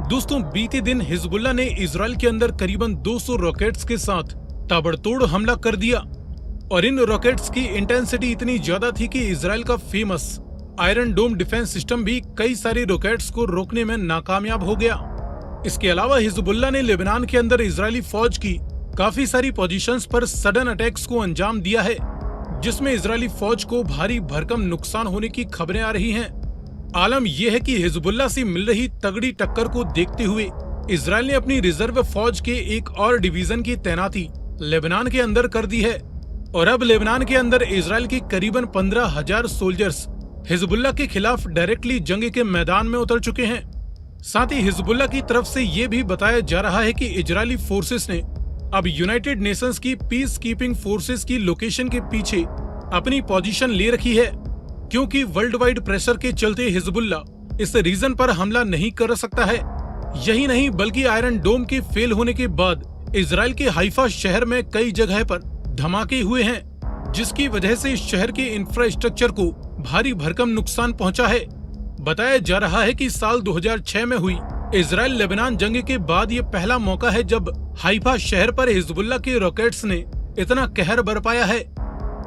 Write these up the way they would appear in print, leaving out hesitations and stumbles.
दोस्तों, बीते दिन हिजबुल्लाह ने इजराइल के अंदर करीबन 200 रॉकेट्स के साथ ताबड़तोड़ हमला कर दिया और इन रॉकेट्स की इंटेंसिटी इतनी ज्यादा थी कि इजराइल का फेमस आयरन डोम डिफेंस सिस्टम भी कई सारे रॉकेट्स को रोकने में नाकामयाब हो गया। इसके अलावा हिजबुल्लाह ने लेबनान के अंदर इजरायली फौज की काफी सारी पोजीशंस पर सडन अटैक्स को अंजाम दिया है, जिसमें इजरायली फौज को भारी भरकम नुकसान होने की खबरें आ रही हैं। आलम यह है कि हिजबुल्लाह से मिल रही तगड़ी टक्कर को देखते हुए इजराइल ने अपनी रिजर्व फौज के एक और डिवीजन की तैनाती लेबनान के अंदर कर दी है और अब लेबनान के अंदर इजराइल की करीबन 15,000 सोल्जर्स हिजबुल्लाह के खिलाफ डायरेक्टली जंग के मैदान में उतर चुके हैं। साथ ही हिजबुल्लाह की तरफ से ये भी बताया जा रहा है कि इजरायली फोर्सेस ने अब यूनाइटेड नेशंस की पीस कीपिंग फोर्सेस की लोकेशन के पीछे अपनी पोजीशन ले रखी है, क्योंकि वर्ल्ड वाइड प्रेशर के चलते हिजबुल्लाह इस रीजन पर हमला नहीं कर सकता है। यही नहीं बल्कि आयरन डोम के फेल होने के बाद इजराइल के हाइफा शहर में कई जगह पर धमाके हुए हैं, जिसकी वजह से इस शहर के इंफ्रास्ट्रक्चर को भारी भरकम नुकसान पहुंचा है। बताया जा रहा है कि साल 2006 में हुई इजराइल लेबनान जंग के बाद ये पहला मौका है जब हाइफा शहर पर हिजबुल्लाह के रॉकेट्स ने इतना कहर बरपाया है।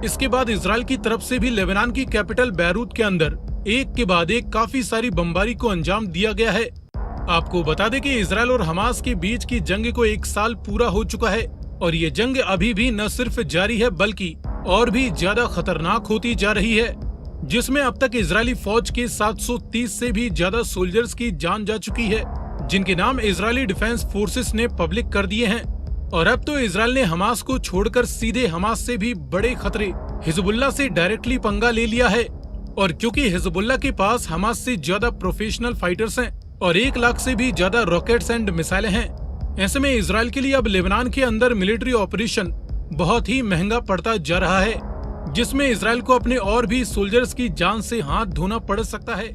इसके बाद इजराइल की तरफ से भी लेबनान की कैपिटल बैरूत के अंदर एक के बाद एक काफी सारी बमबारी को अंजाम दिया गया है। आपको बता दें कि इजराइल और हमास के बीच की जंग को 1 साल पूरा हो चुका है और ये जंग अभी भी न सिर्फ जारी है बल्कि और भी ज्यादा खतरनाक होती जा रही है, जिसमें अब तक इजरायली फौज के 730 से भी ज्यादा सोल्जर्स की जान जा चुकी है, जिनके नाम इजरायली डिफेंस फोर्सेस ने पब्लिक कर दिए हैं। और अब तो इजराइल ने हमास को छोड़कर सीधे हमास से भी बड़े खतरे हिजबुल्लाह से डायरेक्टली पंगा ले लिया है। और क्योंकि हिजबुल्लाह के पास हमास से ज्यादा प्रोफेशनल फाइटर्स हैं और 1 लाख से भी ज्यादा रॉकेट्स एंड मिसाइलें हैं, ऐसे में इजराइल के लिए अब लेबनान के अंदर मिलिट्री ऑपरेशन बहुत ही महंगा पड़ता जा रहा है, जिसमें इजराइल को अपने और भी सोल्जर्स की जान से हाथ धोना पड़ सकता है।